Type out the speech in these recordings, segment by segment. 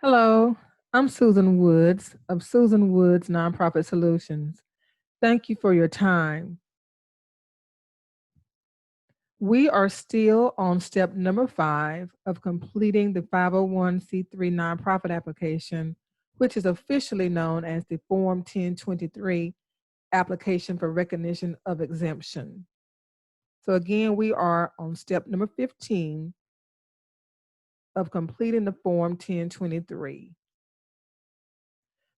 Hello, I'm Susan Woods of Susan Woods Nonprofit Solutions. Thank you for your time. We are still on step number 5 of completing the 501c3 nonprofit application, which is officially known as the Form 1023 application for recognition of exemption. So again, we are on step number 15 of completing the Form 1023.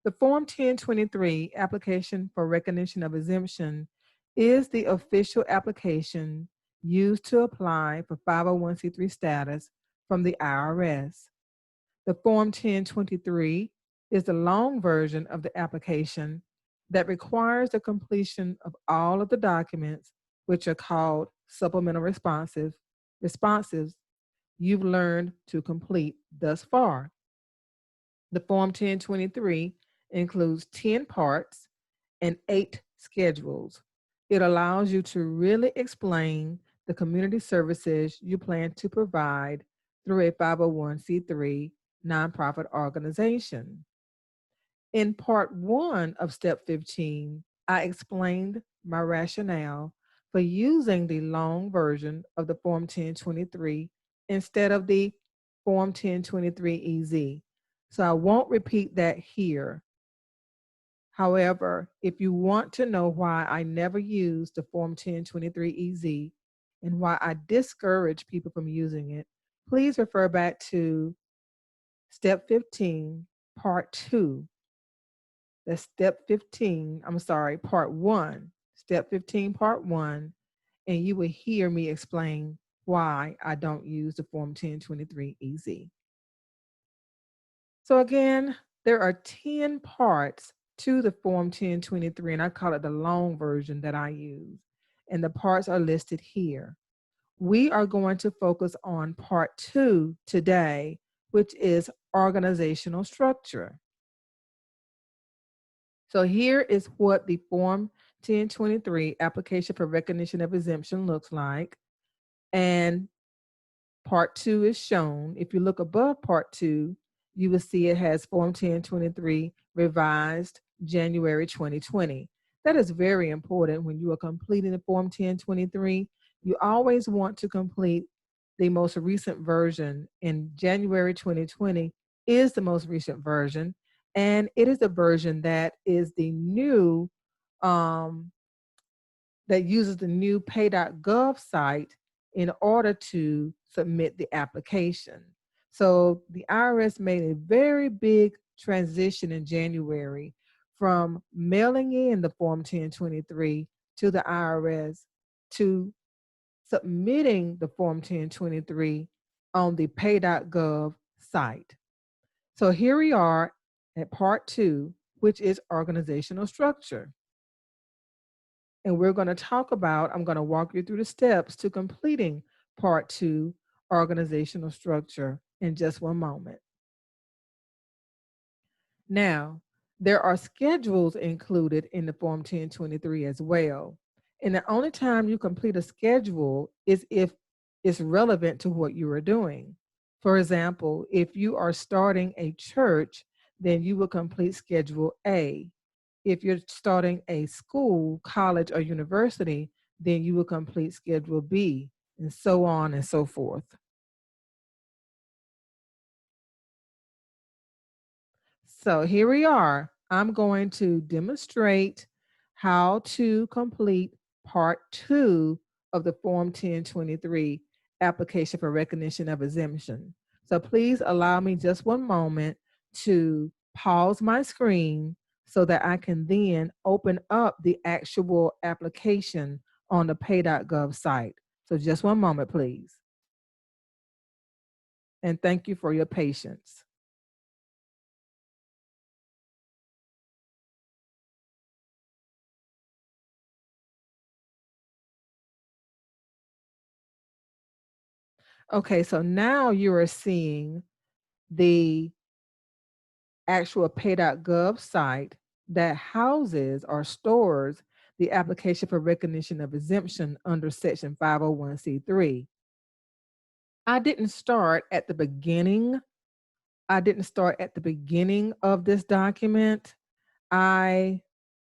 The Form 1023 application for recognition of exemption is the official application used to apply for 501c3 status from the IRS. The Form 1023 is the long version of the application that requires the completion of all of the documents, which are called supplemental responsives you've learned to complete thus far. The Form 1023 includes 10 parts and 8 schedules. It allows you to really explain the community services you plan to provide through a 501c3 nonprofit organization. In part 1 of step 15, I explained my rationale for using the long version of the Form 1023 instead of the Form 1023 EZ. So I won't repeat that here. However, if you want to know why I never use the Form 1023 EZ and why I discourage people from using it, please refer back to step 15, part 2. That's part 1. Step 15, part 1. And you will hear me explain why I don't use the Form 1023 EZ. So again, there are 10 parts to the Form 1023, and I call it the long version that I use. And the parts are listed here. We are going to focus on part 2 today, which is organizational structure. So here is what the Form 1023 application for recognition of exemption looks like. And part 2 is shown. If you look above part 2, you will see it has Form 1023 revised January 2020. That is very important when you are completing the Form 1023. You always want to complete the most recent version, and January 2020 is the most recent version, and it is a version that is the new, that uses the new pay.gov site in order to submit the application. So the IRS made a very big transition in January from mailing in the Form 1023 to the IRS to submitting the Form 1023 on the pay.gov site. So here we are at part 2, which is organizational structure. And we're going to talk about, I'm going to walk you through the steps to completing part 2, organizational structure, in just one moment. Now, there are schedules included in the Form 1023 as well. And the only time you complete a schedule is if it's relevant to what you are doing. For example, if you are starting a church, then you will complete Schedule A. If you're starting a school, college, or university, then you will complete Schedule B, and so on and so forth. So here we are. I'm going to demonstrate how to complete part 2 of the Form 1023 application for recognition of exemption. So please allow me just one moment to pause my screen so that I can then open up the actual application on the pay.gov site. So just one moment, please. And thank you for your patience. Okay, so now you are seeing the actual pay.gov site that houses or stores the application for recognition of exemption under Section 501c3. I didn't start at the beginning I didn't start at the beginning of this document. I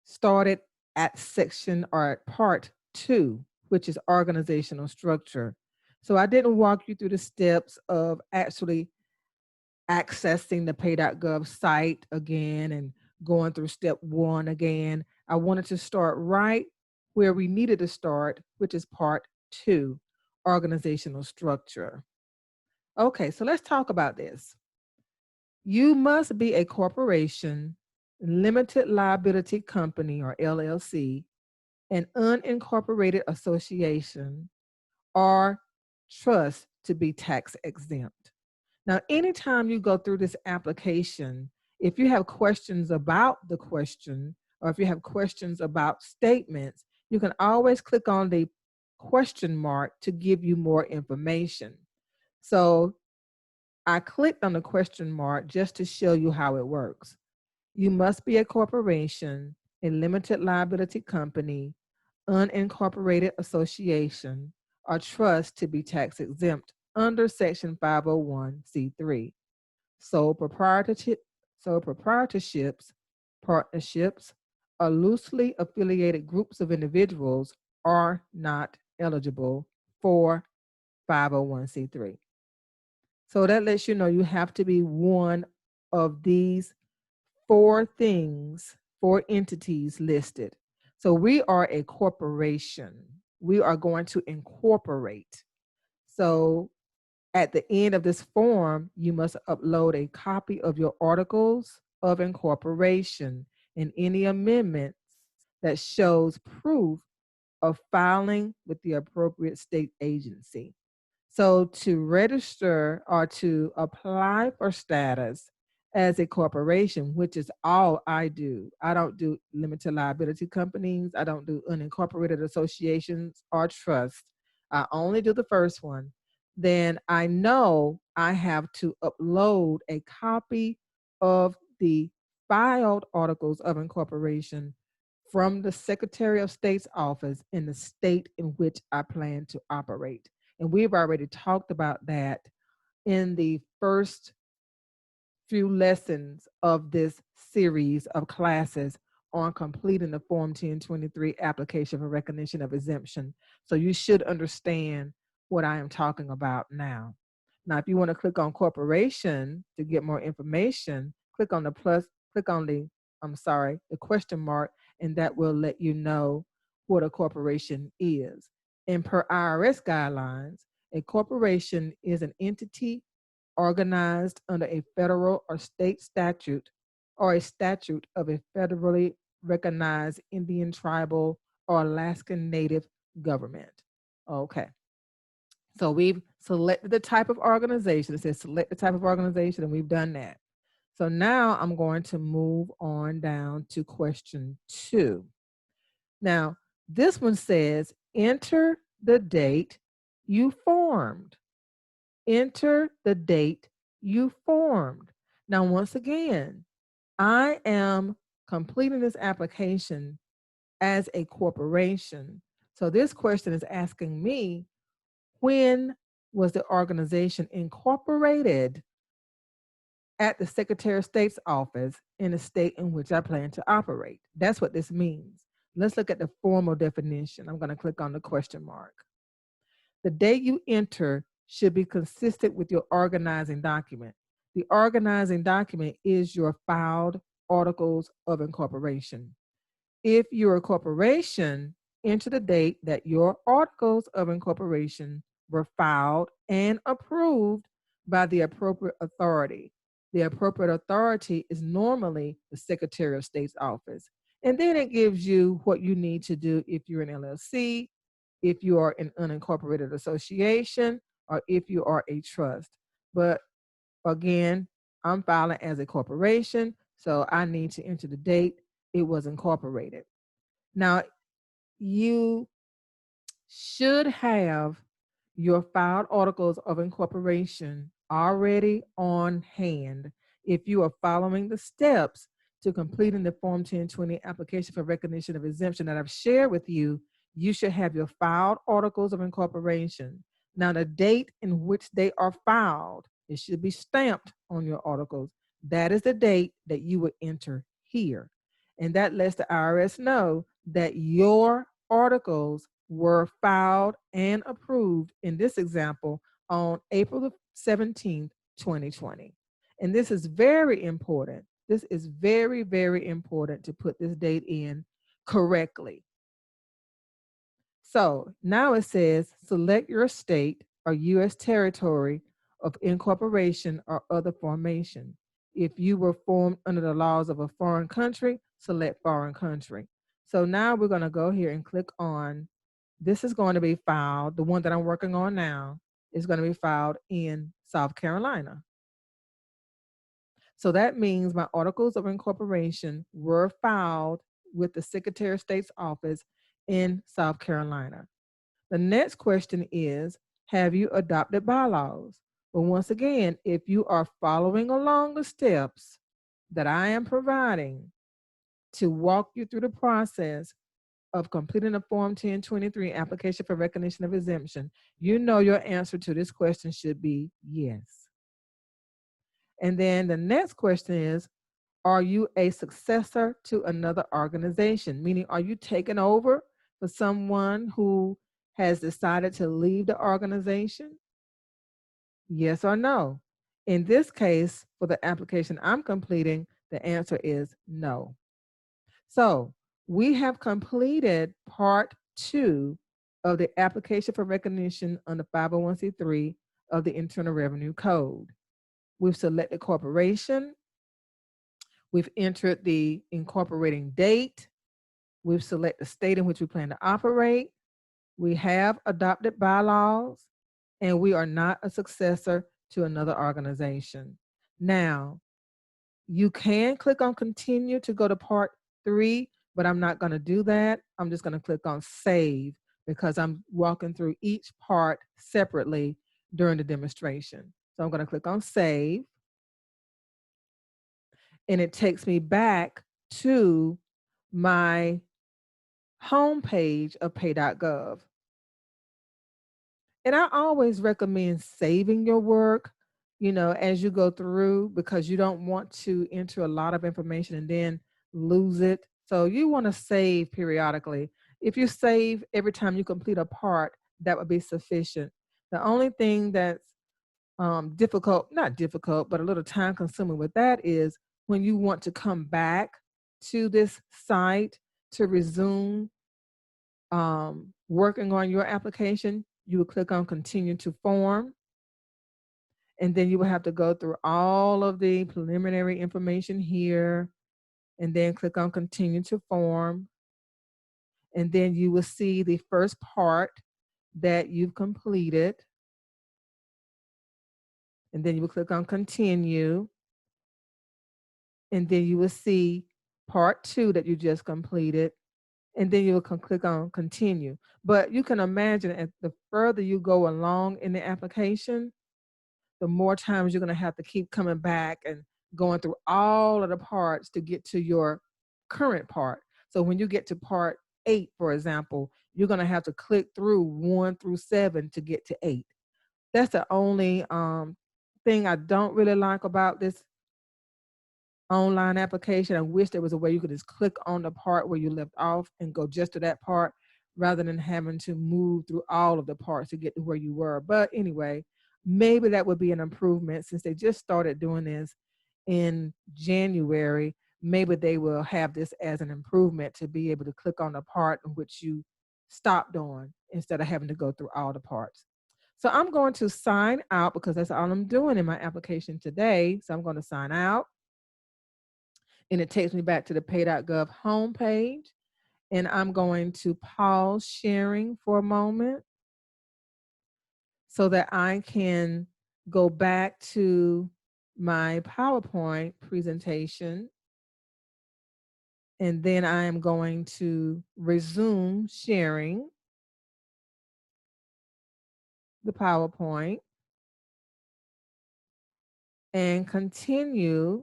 started at section or at part 2, which is organizational structure. So I didn't walk you through the steps of actually accessing the pay.gov site again and going through step 1 again. I wanted to start right where we needed to start, which is part 2, organizational structure. Okay, so let's talk about this. You must be a corporation, limited liability company or LLC, an unincorporated association, or trust to be tax exempt. Now, anytime you go through this application, if you have questions about the question, or if you have questions about statements, you can always click on the question mark to give you more information. So I clicked on the question mark just to show you how it works. You must be a corporation, a limited liability company, unincorporated association, or trust to be tax exempt under Section 501(c)(3). Sole proprietorship, sole proprietorships, partnerships, or loosely affiliated groups of individuals are not eligible for 501(c)(3). So that lets you know you have to be one of these 4 things, 4 entities listed. So we are a corporation. We are going to incorporate. So at the end of this form, you must upload a copy of your articles of incorporation and any amendments that shows proof of filing with the appropriate state agency. So to register or to apply for status as a corporation, which is all I do. I don't do limited liability companies. I don't do unincorporated associations or trusts. I only do the first one. Then I know I have to upload a copy of the filed articles of incorporation from the Secretary of State's office in the state in which I plan to operate. And we've already talked about that in the first few lessons of this series of classes on completing the Form 1023 application for recognition of exemption. So you should understand what I am talking about now. Now, if you want to click on corporation to get more information, click on the plus, click on the, the question mark, and that will let you know what a corporation is. And per IRS guidelines, a corporation is an entity organized under a federal or state statute or a statute of a federally recognized Indian, tribal, or Alaskan Native government. Okay. So we've selected the type of organization. It says select the type of organization, and we've done that. So now I'm going to move on down to question 2. Now, this one says, enter the date you formed. Enter the date you formed. Now, once again, I am completing this application as a corporation. So this question is asking me, when was the organization incorporated at the Secretary of State's office in the state in which I plan to operate? That's what this means. Let's look at the formal definition. I'm going to click on the question mark. The date you enter should be consistent with your organizing document. The organizing document is your filed articles of incorporation. If you're a corporation, enter the date that your articles of incorporation were filed and approved by the appropriate authority. The appropriate authority is normally the Secretary of State's office. And then it gives you what you need to do if you're an LLC, if you are an unincorporated association, or if you are a trust. But again, I'm filing as a corporation, so I need to enter the date it was incorporated. Now, you should have your filed articles of incorporation already on hand if you are following the steps to completing the Form 1020 application for recognition of exemption that I've shared with you. You should have your filed articles of incorporation. Now, the date in which they are filed It should be stamped on your articles. That is the date that you would enter here. And that lets the IRS know that your articles were filed and approved, in this example, on April the 17th, 2020. And this is very important. This is very, very important to put this date in correctly. So now it says select your state or U.S. territory of incorporation or other formation. If you were formed under the laws of a foreign country, select foreign country. So now we're going to go here and click on, this is going to be filed, the one that I'm working on now is going to be filed in South Carolina. So that means my articles of incorporation were filed with the Secretary of State's office in South Carolina. The next question is, have you adopted bylaws? Well, once again, if you are following along the steps that I am providing to walk you through the process of completing the Form 1023 application for recognition of exemption, you know your answer to this question should be yes. And then the next question is, are you a successor to another organization? Meaning, are you taking over for someone who has decided to leave the organization? Yes or no? In this case, for the application I'm completing, the answer is no. So we have completed part 2 of the application for recognition under 501c3 of the Internal Revenue Code. We've selected corporation. We've entered the incorporating date. We've selected the state in which we plan to operate. We have adopted bylaws, and we are not a successor to another organization. Now, you can click on continue to go to part 3, but I'm not going to do that. I'm just going to click on save because I'm walking through each part separately during the demonstration. So I'm going to click on save, and it takes me back to my homepage of pay.gov. And I always recommend saving your work, as you go through, because you don't want to enter a lot of information and then lose it. So you want to save periodically. If you save every time you complete a part, that would be sufficient. The only thing that's difficult, not difficult, but a little time consuming with that is when you want to come back to this site to resume working on your application, you would click on continue to form, and then you will have to go through all of the preliminary information here, and then click on continue to form, and then you will see the first part that you've completed, and then you will click on continue, and then you will see part 2 that you just completed, and then you will click on continue. But you can imagine, as the further you go along in the application, the more times you're going to have to keep coming back and going through all of the parts to get to your current part. So when you get to part 8, for example, you're going to have to click through 1 through 7 to get to 8. That's the only thing I don't really like about this online application. I wish there was a way you could just click on the part where you left off and go just to that part rather than having to move through all of the parts to get to where you were. But anyway, maybe that would be an improvement since they just started doing this in January. Maybe they will have this as an improvement to be able to click on the part in which you stopped on instead of having to go through all the parts. So I'm going to sign out because that's all I'm doing in my application today. So I'm going to sign out, and it takes me back to the pay.gov homepage. And I'm going to pause sharing for a moment so that I can go back to my PowerPoint presentation. And then I am going to resume sharing the PowerPoint and continue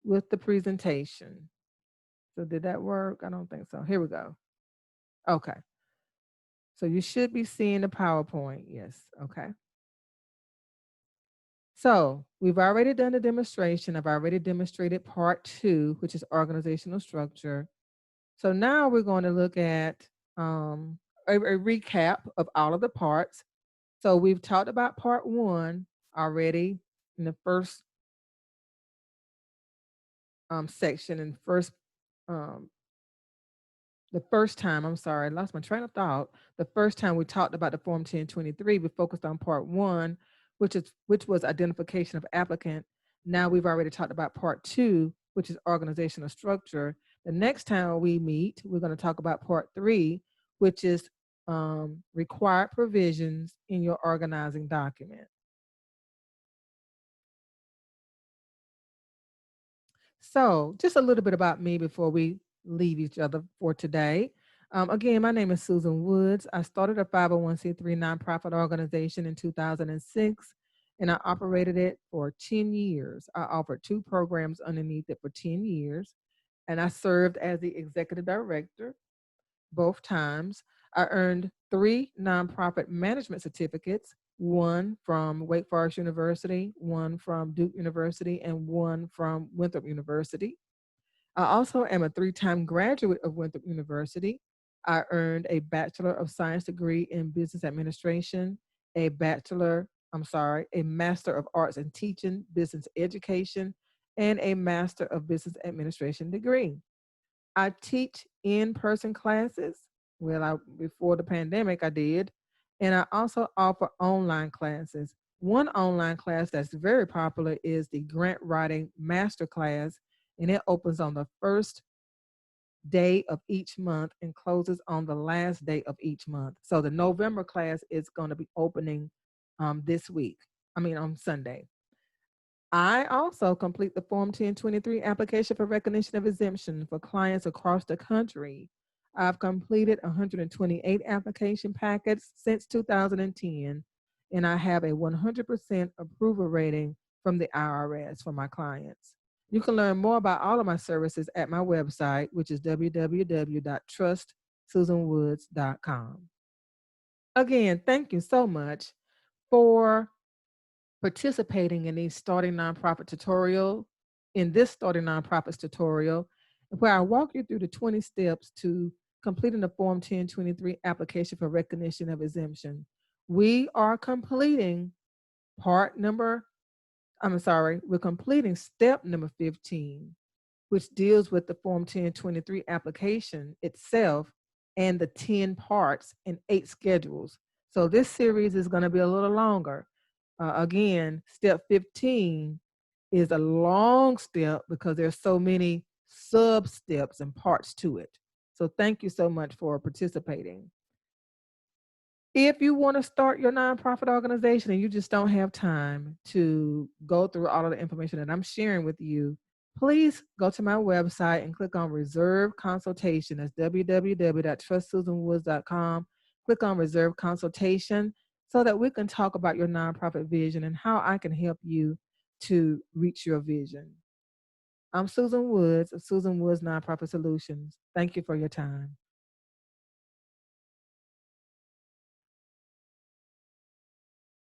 with the presentation. So did that work? I don't think so. Here we go. Okay. So you should be seeing the PowerPoint. Yes. Okay. So we've already done the demonstration. I've already demonstrated part two, which is organizational structure. So now we're going to look at a recap of all of the parts. So we've talked about part one already in the first section and um, the first time, I'm sorry, I lost my train of thought. The first time we talked about the Form 1023, we focused on part one, which was identification of applicant. Now we've already talked about part two, which is organizational structure. The next time we meet, we're going to talk about part three, which is required provisions in your organizing document. So, just a little bit about me before we leave each other for today. Again, my name is Susan Woods. I started a 501c3 nonprofit organization in 2006, and I operated it for 10 years. I offered two programs underneath it for 10 years, and I served as the executive director both times. I earned three nonprofit management certificates, one from Wake Forest University, one from Duke University, and one from Winthrop University. I also am a three-time graduate of Winthrop University. I earned a Bachelor of Science degree in Business Administration, a Master of Arts in Teaching, Business Education, and a Master of Business Administration degree. I teach in-person classes. Before the pandemic, I did. And I also offer online classes. One online class that's very popular is the Grant Writing Master Class, and it opens on the first day of each month and closes on the last day of each month. So the November class is going to be opening this week. On Sunday. I also complete the Form 1023 application for recognition of exemption for clients across the country. I've completed 128 application packets since 2010, and I have a 100% approval rating from the IRS for my clients. You can learn more about all of my services at my website, which is www.trustsusanwoods.com. Again, thank you so much for participating in this starting nonprofits tutorial, where I walk you through the 20 steps to completing the Form 1023 application for recognition of exemption. We are completing we're completing step number 15, which deals with the Form 1023 application itself and the 10 parts and 8 schedules. So this series is going to be a little longer. Again, step 15 is a long step because there's so many sub steps and parts to it. So thank you so much for participating. If you want to start your nonprofit organization and you just don't have time to go through all of the information that I'm sharing with you, please go to my website and click on Reserve Consultation. That's www.trustsusanwoods.com. Click on Reserve Consultation so that we can talk about your nonprofit vision and how I can help you to reach your vision. I'm Susan Woods of Susan Woods Nonprofit Solutions. Thank you for your time.